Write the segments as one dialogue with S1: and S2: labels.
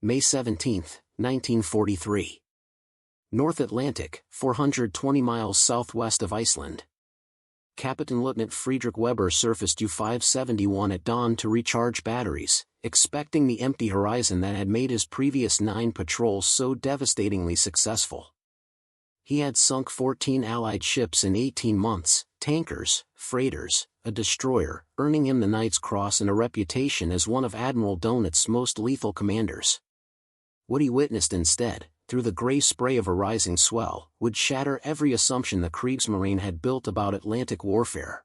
S1: May 17, 1943. North Atlantic, 420 miles southwest of Iceland. Kapitänleutnant Friedrich Weber surfaced U-571 at dawn to recharge batteries, expecting the empty horizon that had made his previous 9 patrols so devastatingly successful. He had sunk 14 Allied ships in 18 months, tankers, freighters, a destroyer, earning him the Knight's Cross and a reputation as one of Admiral Dönitz's most lethal commanders. What he witnessed instead, through the gray spray of a rising swell, would shatter every assumption the Kriegsmarine had built about Atlantic warfare.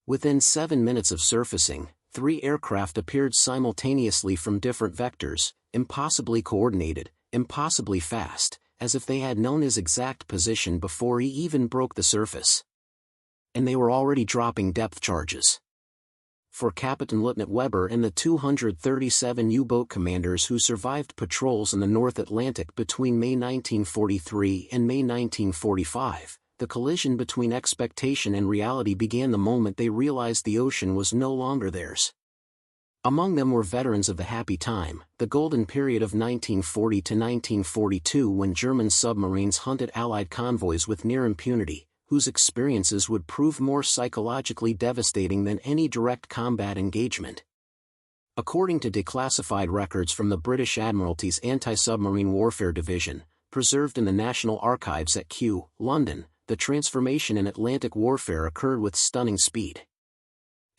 S1: Within 7 minutes of surfacing, 3 aircraft appeared simultaneously from different vectors, impossibly coordinated, impossibly fast, as if they had known his exact position before he even broke the surface. And they were already dropping depth charges. For Kapitänleutnant Weber and the 237 U-boat commanders who survived patrols in the North Atlantic between May 1943 and May 1945, the collision between expectation and reality began the moment they realized the ocean was no longer theirs. Among them were veterans of the happy time, the golden period of 1940 to 1942, when German submarines hunted Allied convoys with near impunity, whose experiences would prove more psychologically devastating than any direct combat engagement. According to declassified records from the British Admiralty's Anti-Submarine Warfare Division, preserved in the National Archives at Kew, London, the transformation in Atlantic warfare occurred with stunning speed.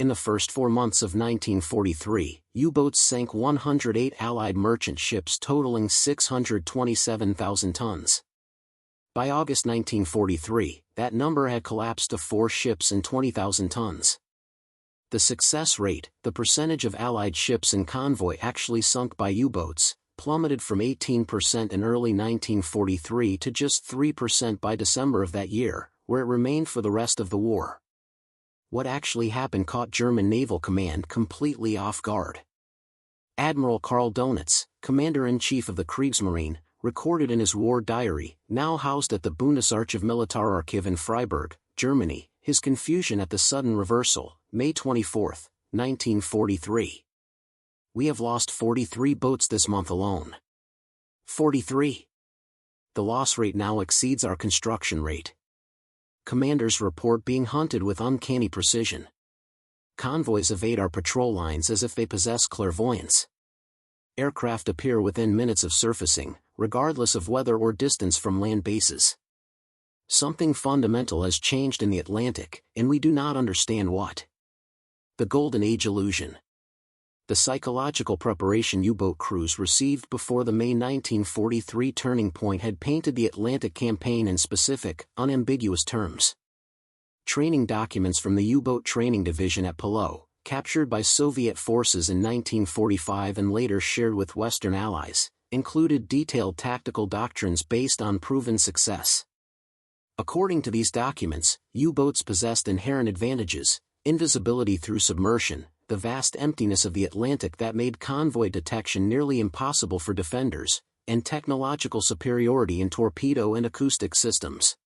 S1: In the first 4 months of 1943, U-boats sank 108 Allied merchant ships totaling 627,000 tons. By August 1943, that number had collapsed to 4 ships and 20,000 tons. The success rate, the percentage of Allied ships in convoy actually sunk by U-boats, plummeted from 18% in early 1943 to just 3% by December of that year, where it remained for the rest of the war. What actually happened caught German Naval Command completely off guard. Admiral Karl Dönitz, Commander-in-Chief of the Kriegsmarine, recorded in his war diary, now housed at the Bundesarchiv Militararchiv in Freiburg, Germany, his confusion at the sudden reversal. May 24, 1943. We have lost 43 boats this month alone. 43. The loss rate now exceeds our construction rate. Commanders report being hunted with uncanny precision. Convoys evade our patrol lines as if they possess clairvoyance. Aircraft appear within minutes of surfacing, regardless of weather or distance from land bases. Something fundamental has changed in the Atlantic, and we do not understand what. The Golden Age illusion. The psychological preparation U-boat crews received before the May 1943 turning point had painted the Atlantic campaign in specific, unambiguous terms. Training documents from the U-boat training division at Palau, captured by Soviet forces in 1945 and later shared with Western allies, included detailed tactical doctrines based on proven success. According to these documents, U-boats possessed inherent advantages: invisibility through submersion, the vast emptiness of the Atlantic that made convoy detection nearly impossible for defenders, and technological superiority in torpedo and acoustic systems.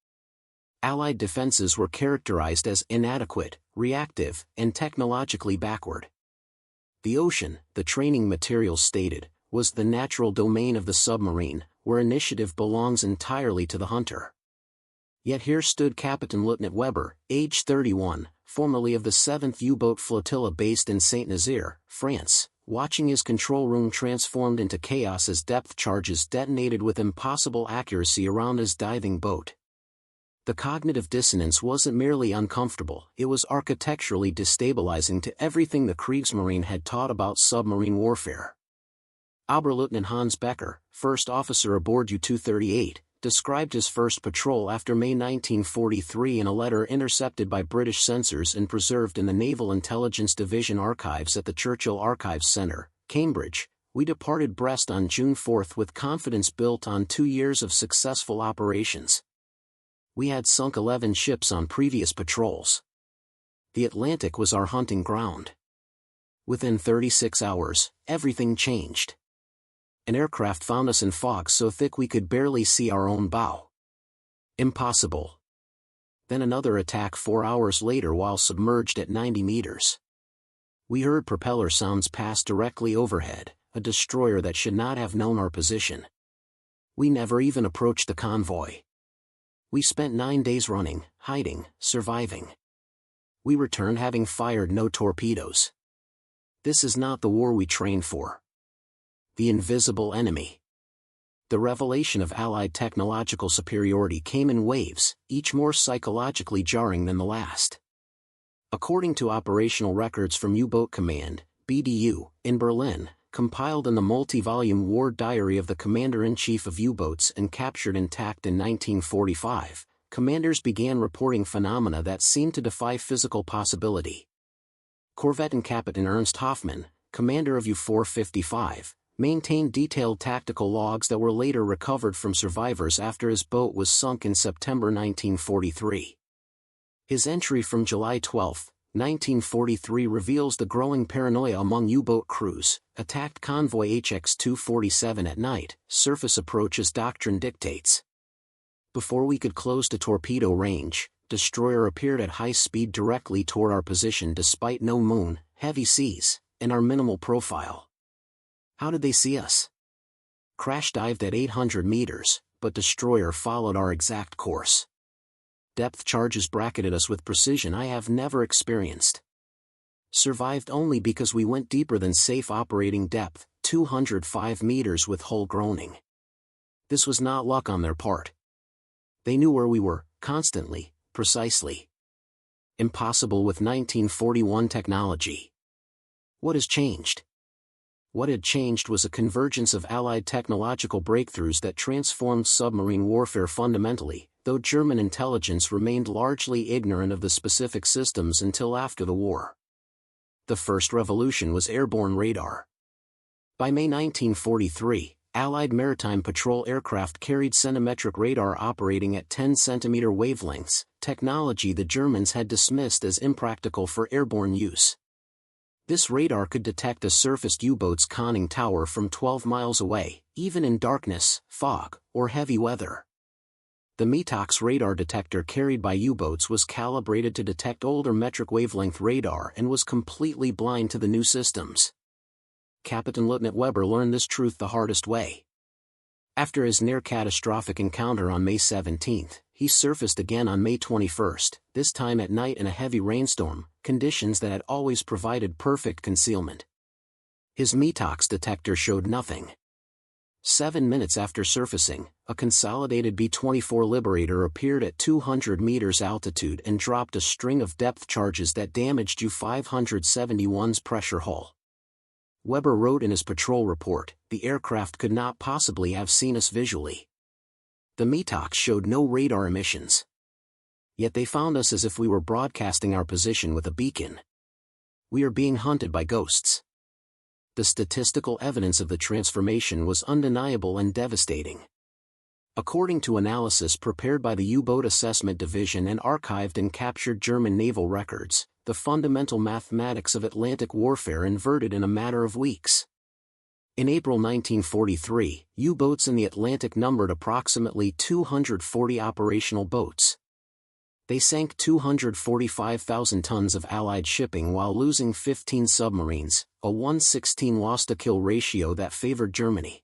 S1: Allied defenses were characterized as inadequate, reactive, and technologically backward. The ocean, the training materials stated, was the natural domain of the submarine, where initiative belongs entirely to the hunter. Yet here stood Kapitänleutnant Weber, age 31, formerly of the 7th U-boat flotilla based in Saint-Nazaire, France, watching his control room transformed into chaos as depth charges detonated with impossible accuracy around his diving boat. The cognitive dissonance wasn't merely uncomfortable, it was architecturally destabilizing to everything the Kriegsmarine had taught about submarine warfare. Oberleutnant Hans Becker, first officer aboard U-238, described his first patrol after May 1943 in a letter intercepted by British censors and preserved in the Naval Intelligence Division archives at the Churchill Archives Centre, Cambridge. We departed Brest on June 4 with confidence built on 2 years of successful operations. We had sunk 11 ships on previous patrols. The Atlantic was our hunting ground. Within 36 hours, everything changed. An aircraft found us in fog so thick we could barely see our own bow. Impossible. Then another attack 4 hours later while submerged at 90 meters. We heard propeller sounds pass directly overhead, a destroyer that should not have known our position. We never even approached the convoy. We spent 9 days running, hiding, surviving. We returned having fired no torpedoes. This is not the war we trained for. The invisible enemy. The revelation of Allied technological superiority came in waves, each more psychologically jarring than the last. According to operational records from U-Boat Command, BDU, in Berlin, compiled in the multi-volume War Diary of the Commander-in-Chief of U-Boats and captured intact in 1945, commanders began reporting phenomena that seemed to defy physical possibility. Corvettenkapitän Ernst Hoffmann, commander of U-455, maintained detailed tactical logs that were later recovered from survivors after his boat was sunk in September 1943. His entry from July 12, 1943 reveals the growing paranoia among U-boat crews. Attacked convoy HX-247 at night, surface approach as doctrine dictates. Before we could close to torpedo range, destroyer appeared at high speed directly toward our position despite no moon, heavy seas, and our minimal profile. How did they see us? Crash dived at 800 meters, but destroyer followed our exact course. Depth charges bracketed us with precision I have never experienced. Survived only because we went deeper than safe operating depth, 205 meters with hull groaning. This was not luck on their part. They knew where we were, constantly, precisely. Impossible with 1941 technology. What has changed? What had changed was a convergence of Allied technological breakthroughs that transformed submarine warfare fundamentally, though German intelligence remained largely ignorant of the specific systems until after the war. The first revolution was airborne radar. By May 1943, Allied maritime patrol aircraft carried centimetric radar operating at 10 centimeter wavelengths, technology the Germans had dismissed as impractical for airborne use. This radar could detect a surfaced U-boat's conning tower from 12 miles away, even in darkness, fog, or heavy weather. The METOX radar detector carried by U-boats was calibrated to detect older metric wavelength radar and was completely blind to the new systems. Kapitänleutnant Weber learned this truth the hardest way. After his near-catastrophic encounter on May 17, he surfaced again on May 21, this time at night in a heavy rainstorm, conditions that had always provided perfect concealment. His METOX detector showed nothing. 7 minutes after surfacing, a consolidated B-24 Liberator appeared at 200 meters altitude and dropped a string of depth charges that damaged U-571's pressure hull. Weber wrote in his patrol report, "The aircraft could not possibly have seen us visually. The METOX showed no radar emissions. Yet they found us as if we were broadcasting our position with a beacon. We are being hunted by ghosts." The statistical evidence of the transformation was undeniable and devastating. According to analysis prepared by the U-Boat Assessment Division and archived in captured German naval records, the fundamental mathematics of Atlantic warfare inverted in a matter of weeks. In April 1943, U-boats in the Atlantic numbered approximately 240 operational boats. They sank 245,000 tons of Allied shipping while losing 15 submarines, a 1:16 lost-to-kill ratio that favored Germany.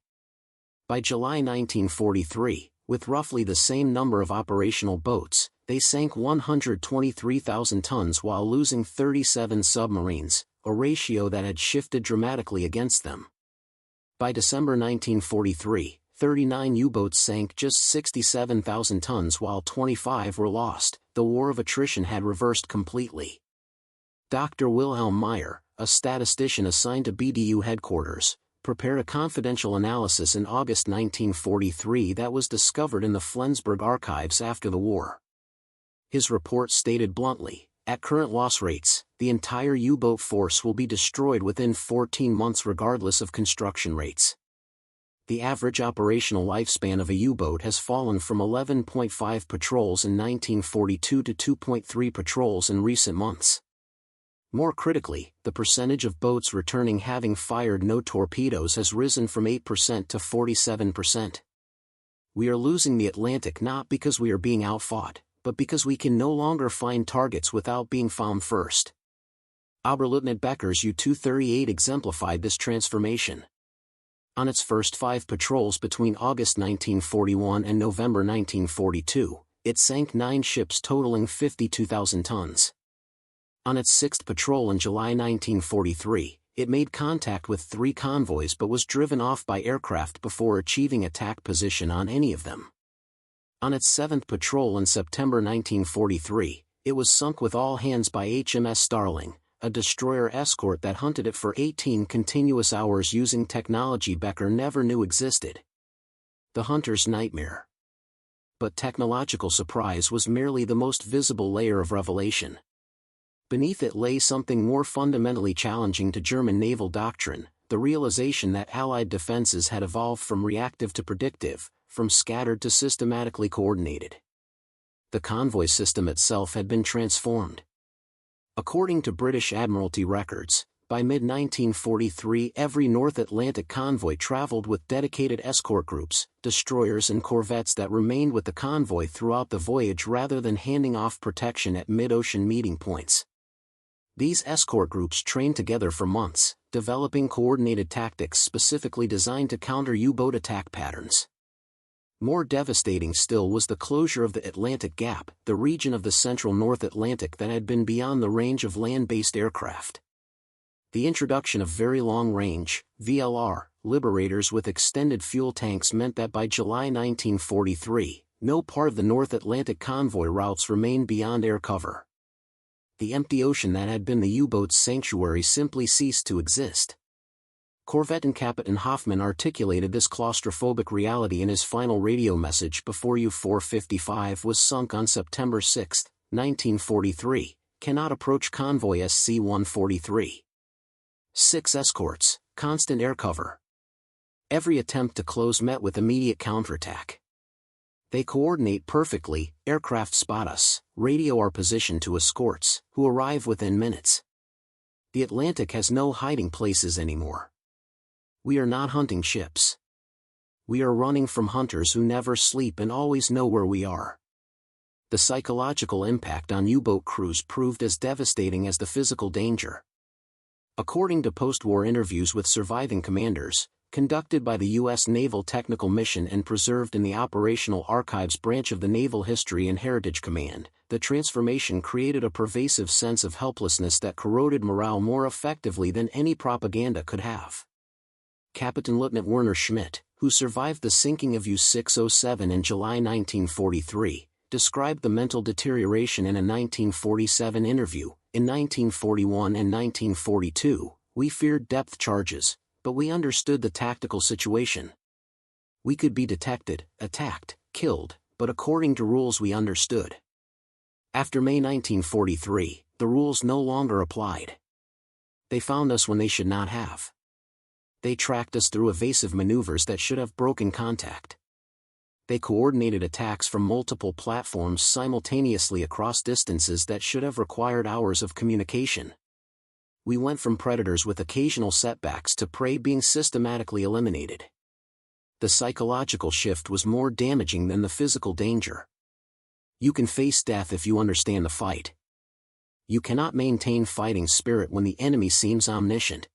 S1: By July 1943, with roughly the same number of operational boats, they sank 123,000 tons while losing 37 submarines, a ratio that had shifted dramatically against them. By December 1943, 39 U-boats sank just 67,000 tons while 25 were lost. The war of attrition had reversed completely. Dr. Wilhelm Meyer, a statistician assigned to BDU headquarters, prepared a confidential analysis in August 1943 that was discovered in the Flensburg archives after the war. His report stated bluntly, "At current loss rates, the entire U-boat force will be destroyed within 14 months regardless of construction rates." The average operational lifespan of a U-boat has fallen from 11.5 patrols in 1942 to 2.3 patrols in recent months. More critically, the percentage of boats returning having fired no torpedoes has risen from 8% to 47%. We are losing the Atlantic not because we are being outfought, but because we can no longer find targets without being found first. Oberleutnant Becker's U-238 exemplified this transformation. On its first 5 patrols between August 1941 and November 1942, it sank 9 ships totaling 52,000 tons. On its 6th patrol in July 1943, it made contact with 3 convoys but was driven off by aircraft before achieving attack position on any of them. On its 7th patrol in September 1943, it was sunk with all hands by HMS Starling, a destroyer escort that hunted it for 18 continuous hours using technology Becker never knew existed. The hunter's nightmare. But technological surprise was merely the most visible layer of revelation. Beneath it lay something more fundamentally challenging to German naval doctrine, the realization that Allied defenses had evolved from reactive to predictive, from scattered to systematically coordinated. The convoy system itself had been transformed. According to British Admiralty records, by mid-1943 every North Atlantic convoy traveled with dedicated escort groups, destroyers and corvettes that remained with the convoy throughout the voyage rather than handing off protection at mid-ocean meeting points. These escort groups trained together for months, developing coordinated tactics specifically designed to counter U-boat attack patterns. More devastating still was the closure of the Atlantic Gap, the region of the central North Atlantic that had been beyond the range of land-based aircraft. The introduction of very long-range, VLR, liberators with extended fuel tanks meant that by July 1943, no part of the North Atlantic convoy routes remained beyond air cover. The empty ocean that had been the U-boat's sanctuary simply ceased to exist. Corvette Captain Hoffman articulated this claustrophobic reality in his final radio message before U-455 was sunk on September 6, 1943, cannot approach convoy SC-143. 6 escorts, constant air cover. Every attempt to close met with immediate counterattack. They coordinate perfectly, aircraft spot us, radio our position to escorts, who arrive within minutes. The Atlantic has no hiding places anymore. We are not hunting ships. We are running from hunters who never sleep and always know where we are. The psychological impact on U-boat crews proved as devastating as the physical danger. According to post-war interviews with surviving commanders, conducted by the U.S. Naval Technical Mission and preserved in the Operational Archives branch of the Naval History and Heritage Command, the transformation created a pervasive sense of helplessness that corroded morale more effectively than any propaganda could have. Kapitänleutnant Werner Schmidt, who survived the sinking of U-607 in July 1943, described the mental deterioration in a 1947 interview. In 1941 and 1942, we feared depth charges, but we understood the tactical situation. We could be detected, attacked, killed, but according to rules we understood. After May 1943, the rules no longer applied. They found us when they should not have. They tracked us through evasive maneuvers that should have broken contact. They coordinated attacks from multiple platforms simultaneously across distances that should have required hours of communication. We went from predators with occasional setbacks to prey being systematically eliminated. The psychological shift was more damaging than the physical danger. You can face death if you understand the fight. You cannot maintain fighting spirit when the enemy seems omniscient.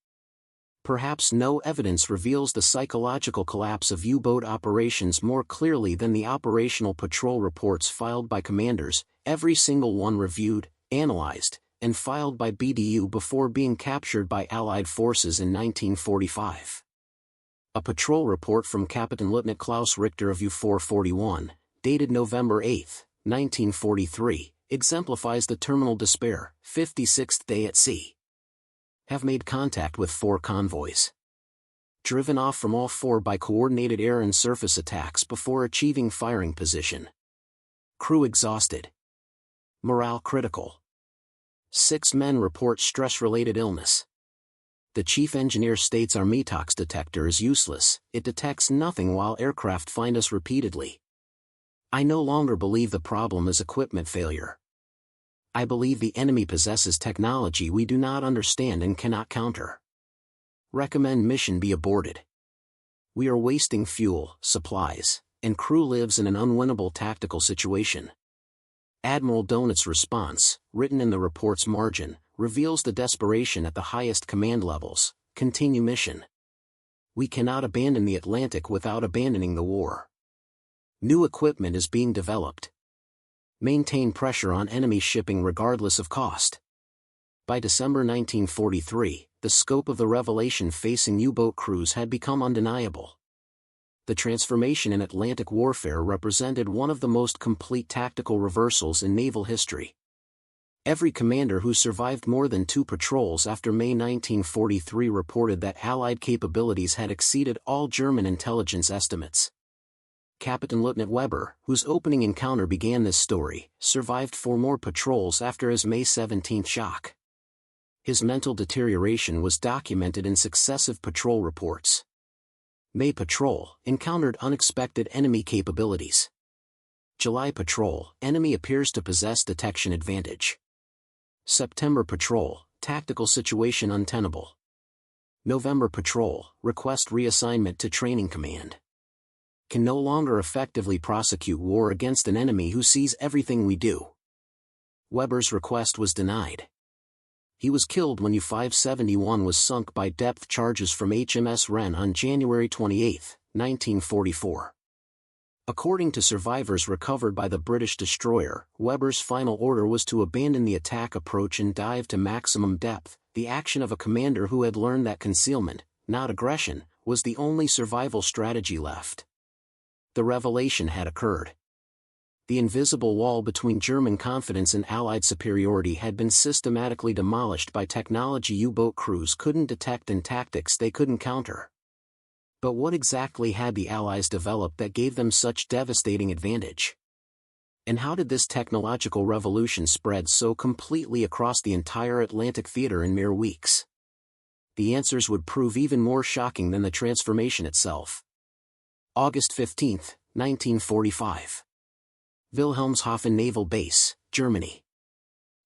S1: Perhaps no evidence reveals the psychological collapse of U-boat operations more clearly than the operational patrol reports filed by commanders, every single one reviewed, analyzed, and filed by BDU before being captured by Allied forces in 1945. A patrol report from Kapitänleutnant Klaus Richter of U-441, dated November 8, 1943, exemplifies the terminal despair, 56th day at sea. Have made contact with 4 convoys. Driven off from all 4 by coordinated air and surface attacks before achieving firing position. Crew exhausted. Morale critical. 6 men report stress-related illness. The chief engineer states our METOX detector is useless, it detects nothing while aircraft find us repeatedly. I no longer believe the problem is equipment failure. I believe the enemy possesses technology we do not understand and cannot counter. Recommend mission be aborted. We are wasting fuel, supplies, and crew lives in an unwinnable tactical situation. Admiral Dönitz's response, written in the report's margin, reveals the desperation at the highest command levels. Continue mission. We cannot abandon the Atlantic without abandoning the war. New equipment is being developed. Maintain pressure on enemy shipping regardless of cost. By December 1943, the scope of the revelation facing U-boat crews had become undeniable. The transformation in Atlantic warfare represented one of the most complete tactical reversals in naval history. Every commander who survived more than 2 patrols after May 1943 reported that Allied capabilities had exceeded all German intelligence estimates. Kapitänleutnant Weber, whose opening encounter began this story, survived 4 more patrols after his May 17 shock. His mental deterioration was documented in successive patrol reports. May Patrol, encountered unexpected enemy capabilities. July Patrol, enemy appears to possess detection advantage. September Patrol, tactical situation untenable. November Patrol, request reassignment to Training Command. Can no longer effectively prosecute war against an enemy who sees everything we do. Weber's request was denied. He was killed when U-571 was sunk by depth charges from HMS Wren on January 28, 1944. According to survivors recovered by the British destroyer, Weber's final order was to abandon the attack approach and dive to maximum depth, the action of a commander who had learned that concealment, not aggression, was the only survival strategy left. The revelation had occurred. The invisible wall between German confidence and Allied superiority had been systematically demolished by technology U-boat crews couldn't detect and tactics they couldn't counter. But what exactly had the Allies developed that gave them such devastating advantage? And how did this technological revolution spread so completely across the entire Atlantic theater in mere weeks? The answers would prove even more shocking than the transformation itself. August 15, 1945. Wilhelmshaven Naval Base, Germany.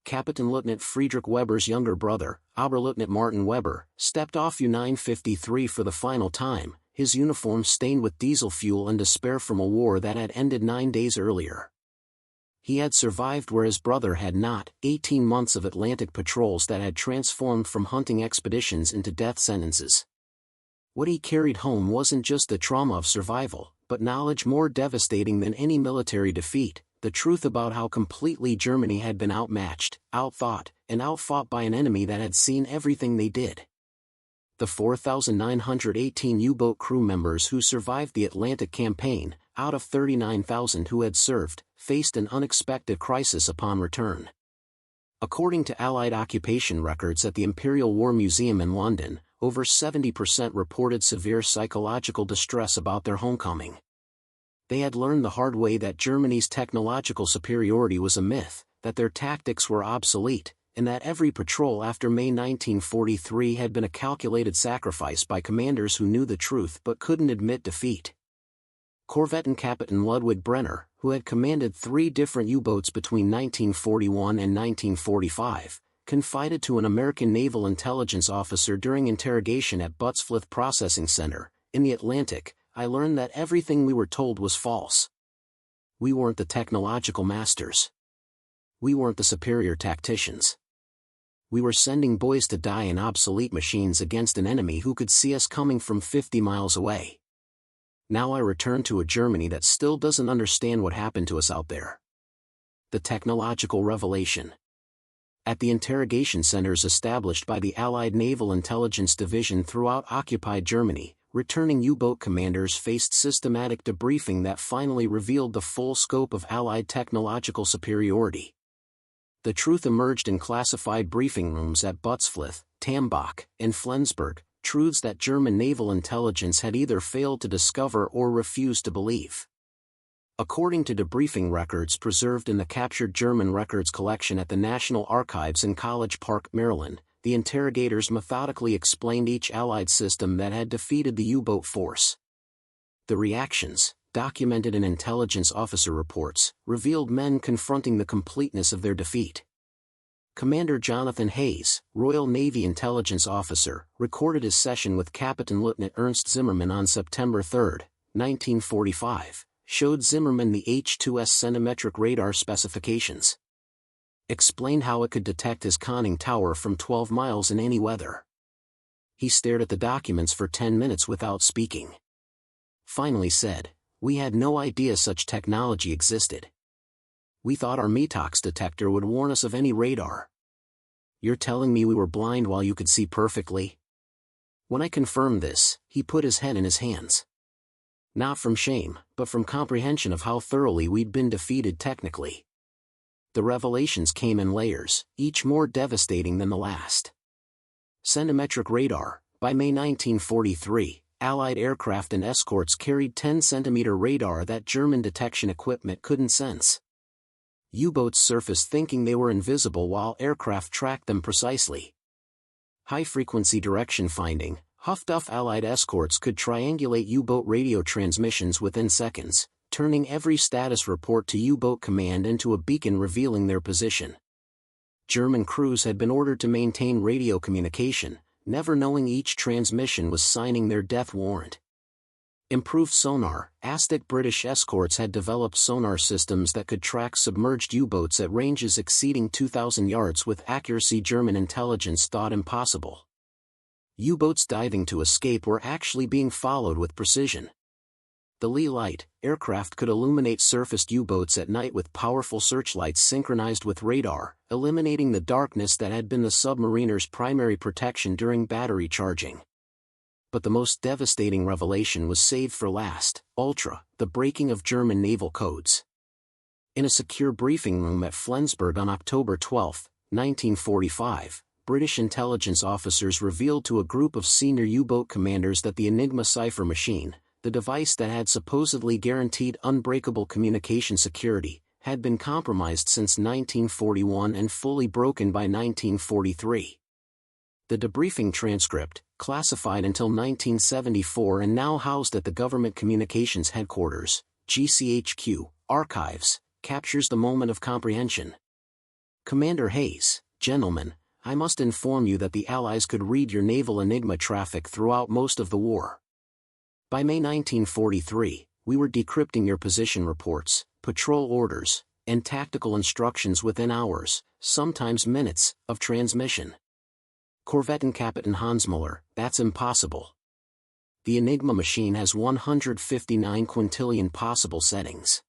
S1: Kapitänleutnant Friedrich Weber's younger brother, Oberleutnant Martin Weber, stepped off U-953 for the final time, his uniform stained with diesel fuel and despair from a war that had ended 9 days earlier. He had survived where his brother had not, 18 months of Atlantic patrols that had transformed from hunting expeditions into death sentences. What he carried home wasn't just the trauma of survival, but knowledge more devastating than any military defeat, the truth about how completely Germany had been outmatched, outthought, and outfought by an enemy that had seen everything they did. The 4,918 U-boat crew members who survived the Atlantic campaign, out of 39,000 who had served, faced an unexpected crisis upon return. According to Allied occupation records at the Imperial War Museum in London, over 70% reported severe psychological distress about their homecoming. They had learned the hard way that Germany's technological superiority was a myth, that their tactics were obsolete, and that every patrol after May 1943 had been a calculated sacrifice by commanders who knew the truth but couldn't admit defeat. Corvettan Captain Ludwig Brenner, who had commanded 3 different U-boats between 1941 and 1945, confided to an American naval intelligence officer during interrogation at Buttsflith Processing Center, in the Atlantic, "I learned that everything we were told was false. We weren't the technological masters. We weren't the superior tacticians. We were sending boys to die in obsolete machines against an enemy who could see us coming from 50 miles away. Now I return to a Germany that still doesn't understand what happened to us out there." The technological revelation. At the interrogation centers established by the Allied Naval Intelligence Division throughout occupied Germany, returning U-boat commanders faced systematic debriefing that finally revealed the full scope of Allied technological superiority. The truth emerged in classified briefing rooms at Buttsflith, Tambach, and Flensburg, truths that German naval intelligence had either failed to discover or refused to believe. According to debriefing records preserved in the captured German records collection at the National Archives in College Park, Maryland, the interrogators methodically explained each Allied system that had defeated the U-boat force. The reactions, documented in intelligence officer reports, revealed men confronting the completeness of their defeat. Commander Jonathan Hayes, Royal Navy intelligence officer, recorded his session with Kapitänleutnant Ernst Zimmermann on September 3, 1945. Showed Zimmermann the H-2S centimetric radar specifications. Explained how it could detect his conning tower from 12 miles in any weather. He stared at the documents for 10 minutes without speaking. Finally said, "We had no idea such technology existed. We thought our METOX detector would warn us of any radar." "You're telling me we were blind while you could see perfectly?" When I confirmed this, he put his head in his hands. Not from shame, but from comprehension of how thoroughly we'd been defeated technically. The revelations came in layers, each more devastating than the last. Centimetric radar. By May 1943, Allied aircraft and escorts carried 10-centimeter radar that German detection equipment couldn't sense. U-boats surfaced thinking they were invisible while aircraft tracked them precisely. High-frequency direction finding. Huffed-up Allied escorts could triangulate U-boat radio transmissions within seconds, turning every status report to U-boat command into a beacon revealing their position. German crews had been ordered to maintain radio communication, never knowing each transmission was signing their death warrant. Improved sonar. Aztec British escorts had developed sonar systems that could track submerged U-boats at ranges exceeding 2,000 yards with accuracy German intelligence thought impossible. U-boats diving to escape were actually being followed with precision. The Lee Light. Aircraft could illuminate surfaced U-boats at night with powerful searchlights synchronized with radar, eliminating the darkness that had been the submariner's primary protection during battery charging. But the most devastating revelation was saved for last. Ultra, the breaking of German naval codes. In a secure briefing room at Flensburg on October 12, 1945, British intelligence officers revealed to a group of senior U-boat commanders that the Enigma cipher machine, the device that had supposedly guaranteed unbreakable communication security, had been compromised since 1941 and fully broken by 1943. The debriefing transcript, classified until 1974 and now housed at the Government Communications Headquarters, GCHQ, archives, captures the moment of comprehension. Commander Hayes, "Gentlemen, I must inform you that the Allies could read your naval Enigma traffic throughout most of the war. By May 1943, we were decrypting your position reports, patrol orders, and tactical instructions within hours, sometimes minutes, of transmission. Korvettenkapitän Hansmüller, that's impossible. The Enigma machine has 159 quintillion possible settings.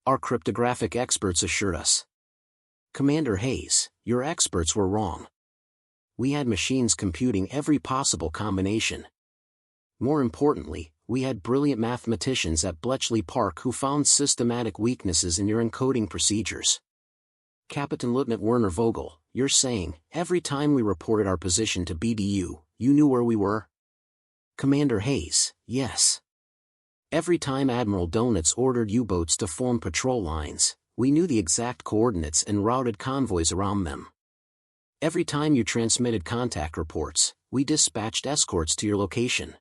S1: Our cryptographic experts assured us." Commander Hayes, "Your experts were wrong. We had machines computing every possible combination. More importantly, we had brilliant mathematicians at Bletchley Park who found systematic weaknesses in your encoding procedures." Kapitänleutnant Werner Vogel, "You're saying, every time we reported our position to BDU, you knew where we were?" Commander Hayes, "Yes. Every time Admiral Dönitz ordered U-boats to form patrol lines, we knew the exact coordinates and routed convoys around them. Every time you transmitted contact reports, we dispatched escorts to your location.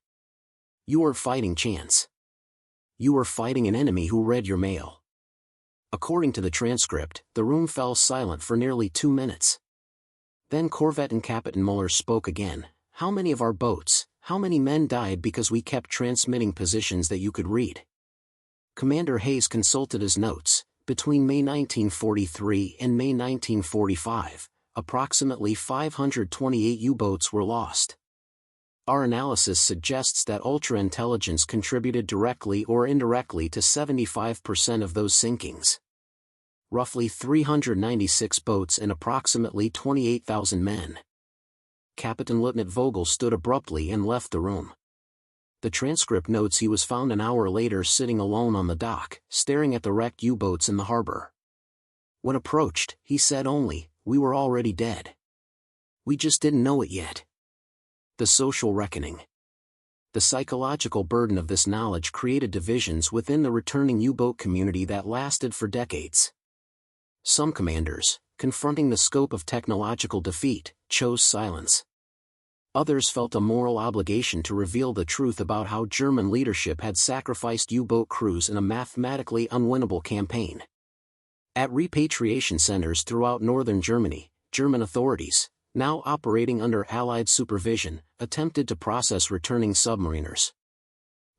S1: You weren't fighting chance. You were fighting an enemy who read your mail." According to the transcript, the room fell silent for nearly 2 minutes. Then Korvettenkapitän Müller spoke again. "How many of our boats, how many men died because we kept transmitting positions that you could read?" Commander Hayes consulted his notes. Between May 1943 and May 1945, approximately 528 U-boats were lost. Our analysis suggests that ultra-intelligence contributed directly or indirectly to 75% of those sinkings. Roughly 396 boats and approximately 28,000 men. Kapitänleutnant Vogel stood abruptly and left the room. The transcript notes he was found an hour later sitting alone on the dock, staring at the wrecked U-boats in the harbor. When approached, he said only, "We were already dead. We just didn't know it yet." The social reckoning. The psychological burden of this knowledge created divisions within the returning U-boat community that lasted for decades. Some commanders, confronting the scope of technological defeat, chose silence. Others felt a moral obligation to reveal the truth about how German leadership had sacrificed U-boat crews in a mathematically unwinnable campaign. At repatriation centers throughout northern Germany, German authorities, now operating under Allied supervision, attempted to process returning submariners.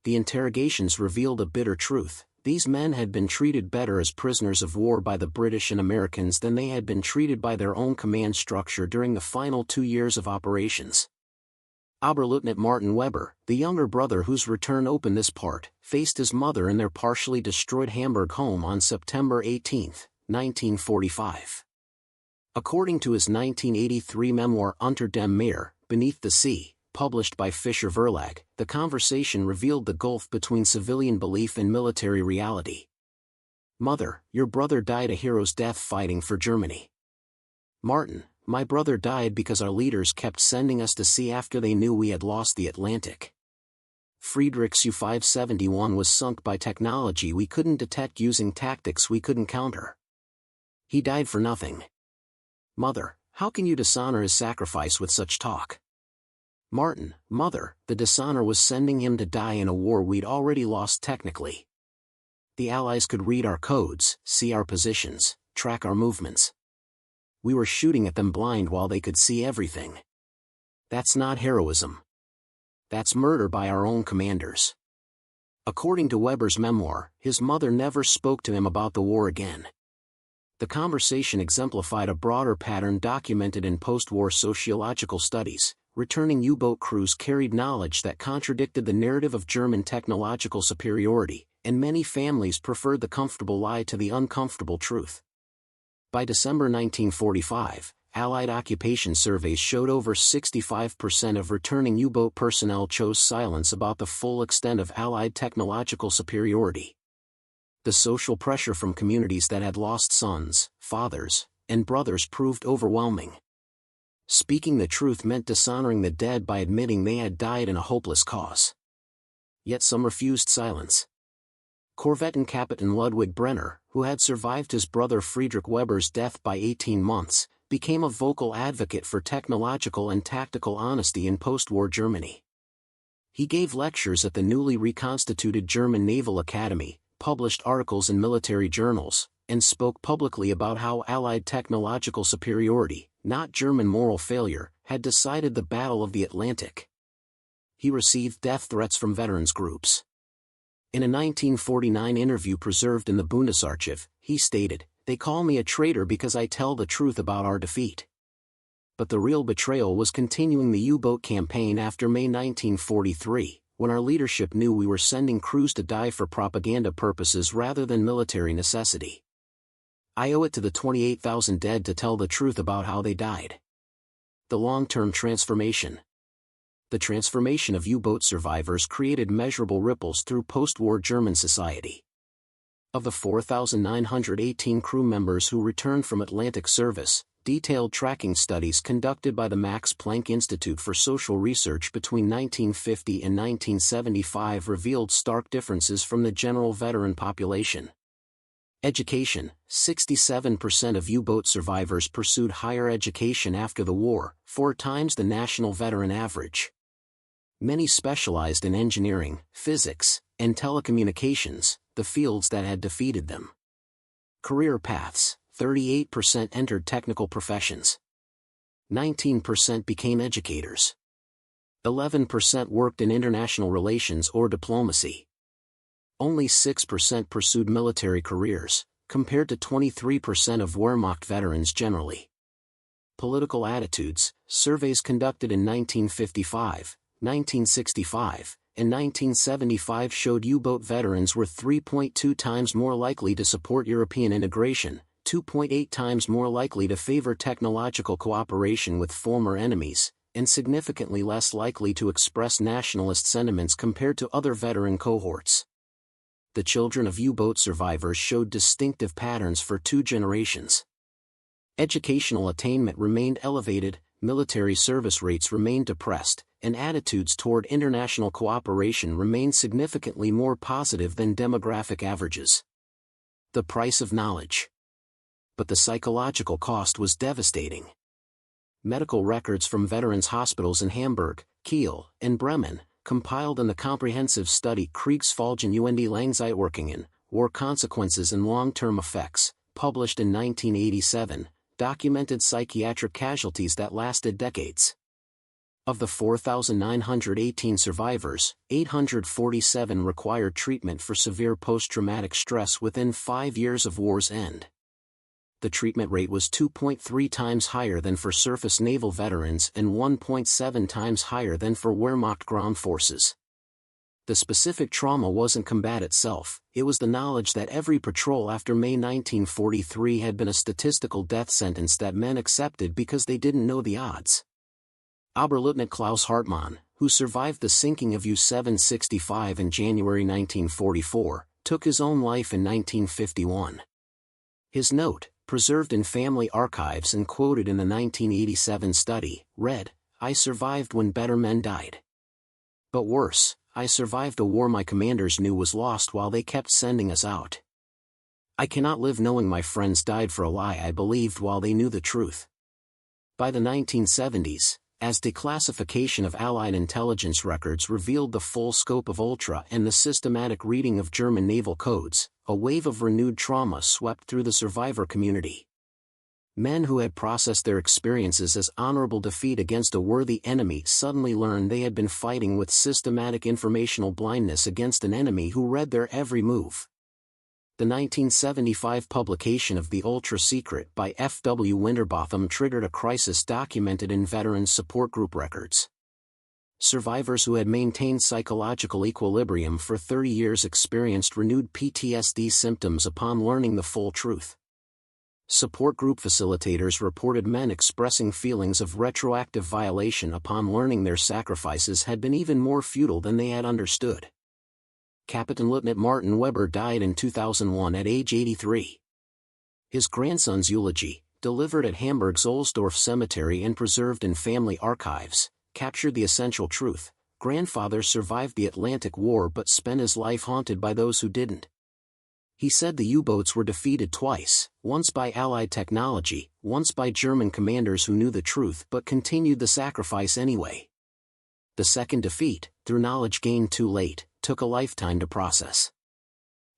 S1: The interrogations revealed a bitter truth: these men had been treated better as prisoners of war by the British and Americans than they had been treated by their own command structure during the final 2 years of operations. Oberleutnant Martin Weber, the younger brother whose return opened this part, faced his mother in their partially destroyed Hamburg home on September 18, 1945. According to his 1983 memoir Unter dem Meer, Beneath the Sea, published by Fischer Verlag, the conversation revealed the gulf between civilian belief and military reality. Mother, your brother died a hero's death fighting for Germany. Martin, my brother died because our leaders kept sending us to sea after they knew we had lost the Atlantic. Friedrich's Su-571 was sunk by technology we couldn't detect using tactics we couldn't counter. He died for nothing. Mother, how can you dishonor his sacrifice with such talk? Martin, mother, the dishonor was sending him to die in a war we'd already lost technically. The Allies could read our codes, see our positions, track our movements. We were shooting at them blind while they could see everything. That's not heroism. That's murder by our own commanders. According to Weber's memoir, his mother never spoke to him about the war again. The conversation exemplified a broader pattern documented in post-war sociological studies. Returning U-boat crews carried knowledge that contradicted the narrative of German technological superiority, and many families preferred the comfortable lie to the uncomfortable truth. By December 1945, Allied occupation surveys showed over 65% of returning U-boat personnel chose silence about the full extent of Allied technological superiority. The social pressure from communities that had lost sons, fathers, and brothers proved overwhelming. Speaking the truth meant dishonoring the dead by admitting they had died in a hopeless cause. Yet some refused silence. Corvettan Captain Ludwig Brenner, who had survived his brother Friedrich Weber's death by 18 months, became a vocal advocate for technological and tactical honesty in post-war Germany. He gave lectures at the newly reconstituted German Naval Academy, published articles in military journals, and spoke publicly about how Allied technological superiority, not German moral failure, had decided the Battle of the Atlantic. He received death threats from veterans groups. In a 1949 interview preserved in the Bundesarchiv, he stated, "They call me a traitor because I tell the truth about our defeat." But the real betrayal was continuing the U-boat campaign after May 1943, when our leadership knew we were sending crews to die for propaganda purposes rather than military necessity. I owe it to the 28,000 dead to tell the truth about how they died. The long-term transformation. The transformation of U-boat survivors created measurable ripples through post-war German society. Of the 4,918 crew members who returned from Atlantic service, detailed tracking studies conducted by the Max Planck Institute for Social Research between 1950 and 1975 revealed stark differences from the general veteran population. Education: 67% of U-boat survivors pursued higher education after the war, 4 times the national veteran average. Many specialized in engineering, physics, and telecommunications, the fields that had defeated them. Career paths: 38% entered technical professions. 19% became educators. 11% worked in international relations or diplomacy. Only 6% pursued military careers, compared to 23% of Wehrmacht veterans generally. Political attitudes: surveys conducted in 1955, 1965, and 1975 showed U-boat veterans were 3.2 times more likely to support European integration, 2.8 times more likely to favor technological cooperation with former enemies, and significantly less likely to express nationalist sentiments compared to other veteran cohorts. The children of U-boat survivors showed distinctive patterns for 2 generations. Educational attainment remained elevated, military service rates remained depressed, and attitudes toward international cooperation remained significantly more positive than demographic averages. The price of knowledge. But the psychological cost was devastating. Medical records from veterans' hospitals in Hamburg, Kiel, and Bremen, compiled in the comprehensive study Kriegsfolgen und Langzeitwirkungen, War Consequences and Long-Term Effects, published in 1987, documented psychiatric casualties that lasted decades. Of the 4,918 survivors, 847 required treatment for severe post-traumatic stress within 5 years of war's end. the treatment rate was 2.3 times higher than for surface naval veterans and 1.7 times higher than for Wehrmacht ground forces. The specific trauma wasn't combat itself, it was the knowledge that every patrol after May 1943 had been a statistical death sentence that men accepted because they didn't know the odds. Oberleutnant Klaus Hartmann, who survived the sinking of U-765 in January 1944, took his own life in 1951. His note, preserved in family archives and quoted in the 1987 study, read, "I survived when better men died. But worse, I survived a war my commanders knew was lost while they kept sending us out. I cannot live knowing my friends died for a lie I believed while they knew the truth." By the 1970s, as declassification of Allied intelligence records revealed the full scope of Ultra and the systematic reading of German naval codes, a wave of renewed trauma swept through the survivor community. Men who had processed their experiences as honorable defeat against a worthy enemy suddenly learned they had been fighting with systematic informational blindness against an enemy who read their every move. The 1975 publication of The Ultra Secret by F. W. Winterbotham triggered a crisis documented in Veterans Support Group records. Survivors who had maintained psychological equilibrium for 30 years experienced renewed PTSD symptoms upon learning the full truth. Support group facilitators reported men expressing feelings of retroactive violation upon learning their sacrifices had been even more futile than they had understood. Kapitänleutnant Martin Weber died in 2001 at age 83. His grandson's eulogy, delivered at Hamburg's Ohlsdorf Cemetery and preserved in family archives, captured the essential truth: grandfather survived the Atlantic War but spent his life haunted by those who didn't. He said the U-boats were defeated twice, once by Allied technology, once by German commanders who knew the truth but continued the sacrifice anyway. The second defeat, through knowledge gained too late, took a lifetime to process.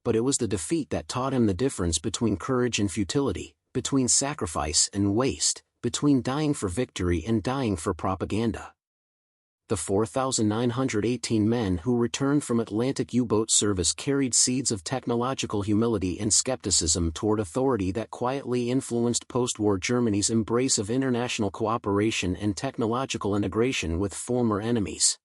S1: But it was the defeat that taught him the difference between courage and futility, between sacrifice and waste, between dying for victory and dying for propaganda. The 4,918 men who returned from Atlantic U-boat service carried seeds of technological humility and skepticism toward authority that quietly influenced post-war Germany's embrace of international cooperation and technological integration with former enemies.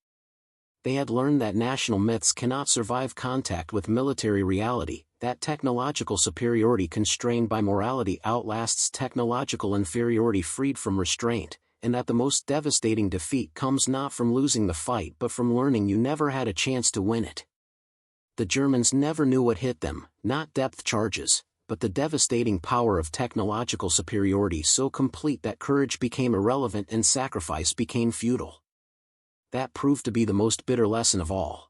S1: They had learned that national myths cannot survive contact with military reality, that technological superiority constrained by morality outlasts technological inferiority freed from restraint, and that the most devastating defeat comes not from losing the fight but from learning you never had a chance to win it. The Germans never knew what hit them, not depth charges, but the devastating power of technological superiority so complete that courage became irrelevant and sacrifice became futile. That proved to be the most bitter lesson of all.